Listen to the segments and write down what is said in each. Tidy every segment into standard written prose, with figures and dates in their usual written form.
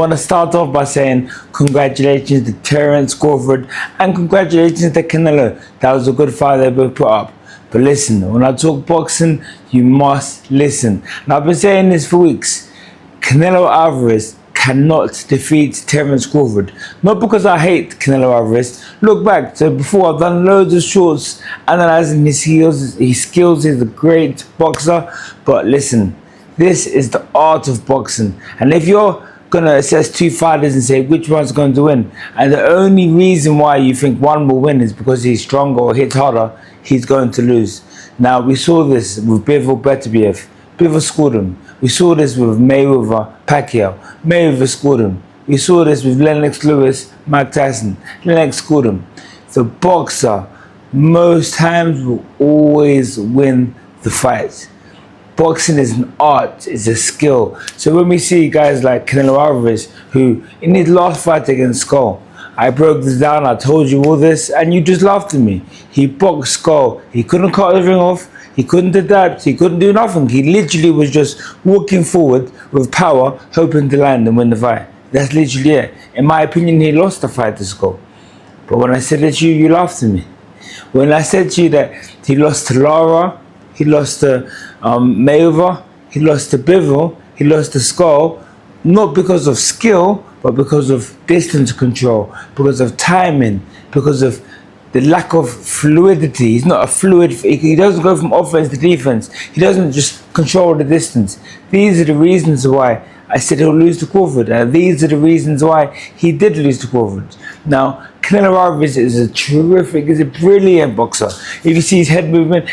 want to start off by saying congratulations to Terence Crawford and congratulations to Canelo. That was a good fight they both put up. But listen, when I talk boxing, you must listen. And I've been saying this for weeks. Canelo Alvarez cannot defeat Terence Crawford. Not because I hate Canelo Alvarez. Look back to before, I've done loads of shorts analyzing his skills. He's a great boxer. But listen, this is the art of boxing. And if you're going to assess two fighters and say which one's going to win, and the only reason why you think one will win is because he's stronger or hits harder, he's going to lose. Now, we saw this with Bivol Beterbiev. Bivol scored him. We saw this with Mayweather Pacquiao. Mayweather scored him. We saw this with Lennox Lewis, Mike Tyson. Lennox scored him. The boxer most times will always win the fight. Boxing is an art, it's a skill. So when we see guys like Canelo Alvarez, who in his last fight against Skull, I broke this down, I told you all this, and you just laughed at me. He boxed Skull, he couldn't cut the ring off, he couldn't adapt, he couldn't do nothing. He literally was just walking forward with power, hoping to land and win the fight. That's literally it. In my opinion, he lost the fight to Skull. But when I said it to you, you laughed at me. When I said to you that he lost to Lara, he lost to Mayweather, he lost to Bivol, he lost to Skull, not because of skill, but because of distance control, because of timing, because of the lack of fluidity. He's not a fluid, he doesn't go from offense to defense. He doesn't just control the distance. These are the reasons why I said he'll lose to Crawford, and these are the reasons why he did lose to Crawford. Now, Canelo Alvarez is he's a brilliant boxer. If you see his head movement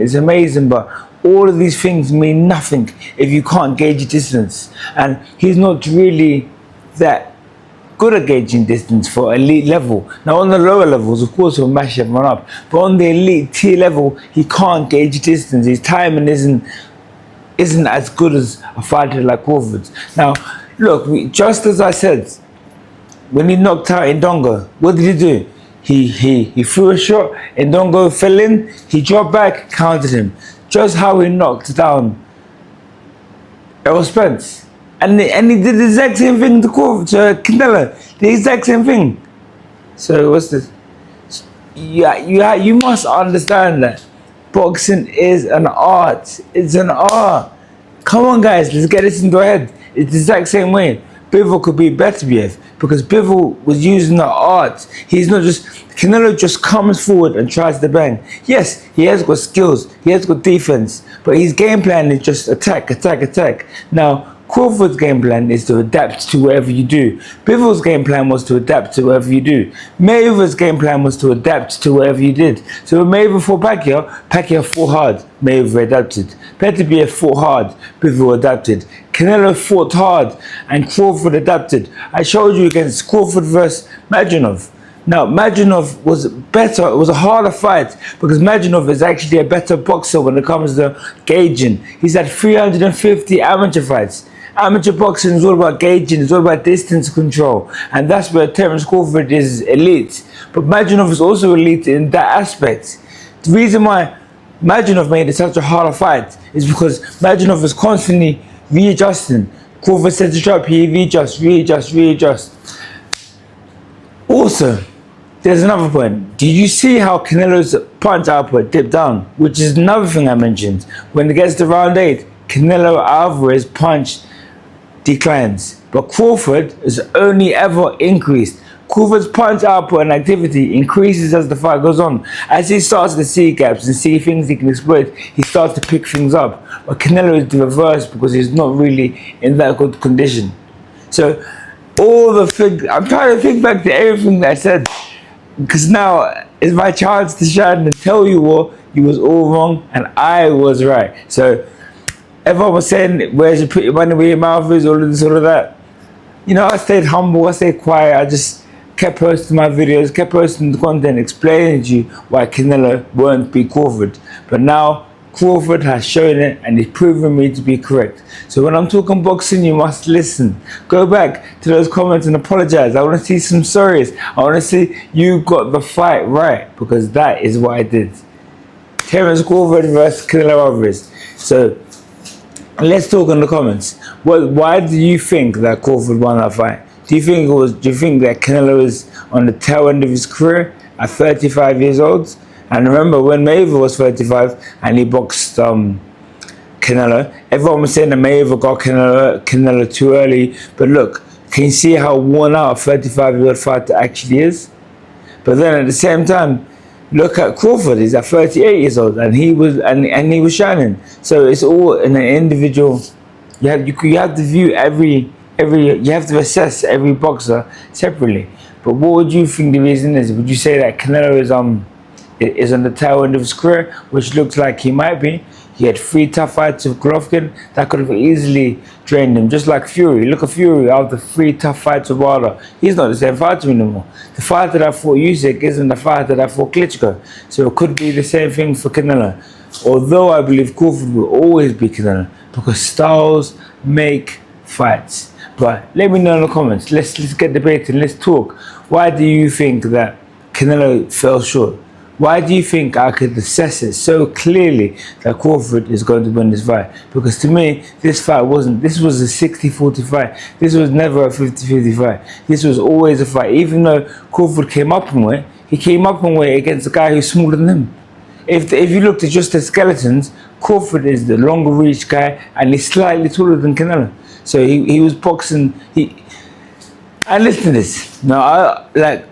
is amazing, but all of these things mean nothing if you can't gauge distance. And he's not really that good at gauging distance for elite level. Now on the lower levels, of course, he'll mash everyone up. But on the elite tier level, he can't gauge distance. His timing isn't as good as a fighter like Crawford's. Now, look, just as I said, when he knocked out Indongo, what did he do? He threw a shot, Indongo fell in, he dropped back, countered him. Just how he knocked down Spence. And he did the exact same thing to Canelo. The exact same thing. So what's this? You must understand that boxing is an art. It's an art. Come on, guys, let's get this into our head. It's the exact same way. Bivol could be Beterbiev because Bivol was using the art. He's not just, Canelo just comes forward and tries to bang. Yes, he has got skills, he has got defense, but his game plan is just attack, attack, attack. Now, Crawford's game plan is to adapt to whatever you do. Bivol's game plan was to adapt to whatever you do. Mayweather's game plan was to adapt to whatever you did. So when Mayweather fought Pacquiao fought hard, Mayweather adapted. Beterbiev fought hard, Bivol adapted. Canelo fought hard and Crawford adapted. I showed you against Crawford versus Madjanov. Now, Madjanov was better, it was a harder fight because Madjanov is actually a better boxer when it comes to gauging. He's had 350 amateur fights. Amateur boxing is all about gauging, it's all about distance control. And that's where Terence Crawford is elite. But Madjanov is also elite in that aspect. The reason why Madjanov made it such a harder fight is because Madjanov was constantly readjusting. Crawford said to drop, he readjust. Also, there's another point. Did you see how Canelo's punch output dipped down? Which is another thing I mentioned. When it gets to round 8, Canelo Alvarez punch declines. But Crawford has only ever increased. Crawford's punch output and activity increases as the fight goes on. As he starts to see gaps and see things he can exploit, he starts to pick things up. But Canelo is the reverse because he's not really in that good condition. So, I'm trying to think back to everything that I said, because now it's my chance to shine and tell you all you was all wrong and I was right. So everyone was saying, where you put your money where your mouth is, all of this, all of that. You know, I stayed humble, I stayed quiet, I just kept posting my videos, kept posting the content, explaining to you why Canelo won't beat Crawford. But now Crawford has shown it and he's proven me to be correct. So when I'm talking boxing, you must listen. Go back to those comments and apologize. I want to see some sorries. I want to see you got the fight right, because that is what I did. Terence Crawford versus Canelo Alvarez. So let's talk in the comments. Why do you think that Crawford won that fight? Do you think that Canelo is on the tail end of his career at 35 years old? And remember when Mayweather was 35 and he boxed Canelo, everyone was saying that Mayweather got Canelo too early. But look, can you see how worn out a 35-year-old fighter actually is? But then at the same time, look at Crawford. He's at 38 years old, and he was shining. So it's all in an individual. You have to view you have to assess every boxer separately. But what would you think the reason is? Would you say that Canelo is on the tail end of his career, which looks like he might be? He had 3 tough fights with Golovkin that could have easily drained him, just like Fury. Look at Fury after 3 tough fights with Wilder. He's not the same fighter anymore. The fighter that fought Usyk isn't the fighter that fought Klitschko. So it could be the same thing for Canelo. Although I believe Crawford will always be Canelo, because styles make fights. But let me know in the comments. Let's get debating. Let's talk. Why do you think that Canelo fell short? Why do you think I could assess it so clearly that Crawford is going to win this fight? Because to me, this was a 60-40 fight. This was never a 50-50 fight. This was always a fight. Even though Crawford came up in weight, he came up in weight against a guy who's smaller than him. If you looked at just the skeletons, Crawford is the longer reach guy and he's slightly taller than Canelo. So he was boxing. And listen to this. Now, I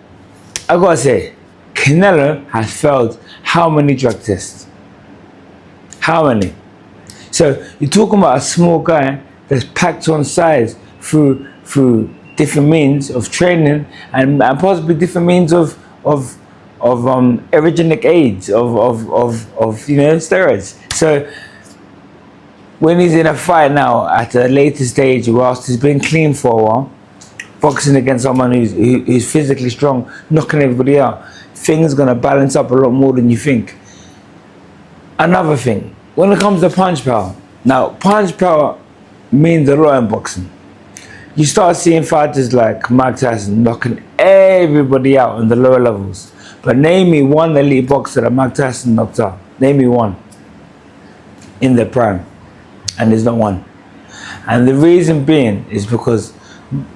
gotta say, Canelo has failed how many drug tests? How many? So you're talking about a small guy that's packed on size through different means of training and possibly different means of erogenic aids of steroids. So when he's in a fight now at a later stage, whilst he's been clean for a while, boxing against someone who's physically strong, knocking everybody out, things gonna balance up a lot more than you think. Another thing, when it comes to punch power, now punch power means a lot in boxing. You start seeing fighters like Mike Tyson knocking everybody out in the lower levels. But name me one elite boxer that Mike Tyson knocked out. Name me one in their prime, and there's not one. And the reason being is because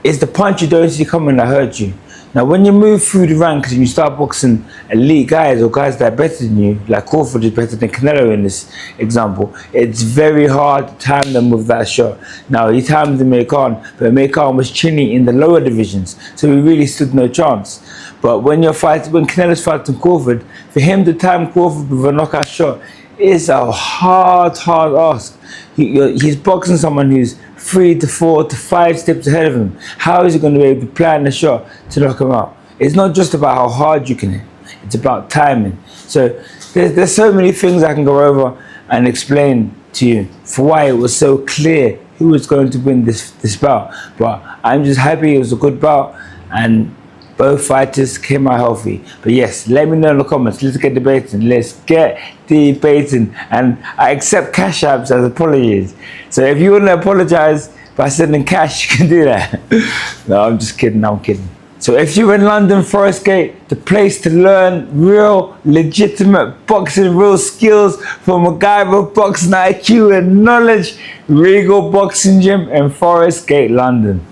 it's the punch you don't see coming that hurts you. Now, when you move through the ranks and you start boxing elite guys or guys that are better than you, like Crawford is better than Canelo in this example, it's very hard to time them with that shot. Now, he timed the Mayweather, but Mayweather was chinny in the lower divisions, so he really stood no chance. But when Canelo's fighting Crawford, for him to time Crawford with a knockout shot is a hard ask. He's boxing someone who's 3 to 4 to 5 steps ahead of him. How is he going to be able to plan the shot to knock him out? It's not just about how hard you can hit, it's about timing. So there's so many things I can go over and explain to you for why it was so clear who was going to win this bout. But I'm just happy it was a good bout and both fighters came out healthy. But yes, let me know in the comments. Let's get debating. Let's get debating. And I accept cash apps as apologies. So if you want to apologize by sending cash, you can do that. No, I'm just kidding. I'm kidding. So if you're in London, Forest Gate, the place to learn real, legitimate boxing, real skills from a guy with boxing IQ and knowledge, Regal Boxing Gym in Forest Gate, London.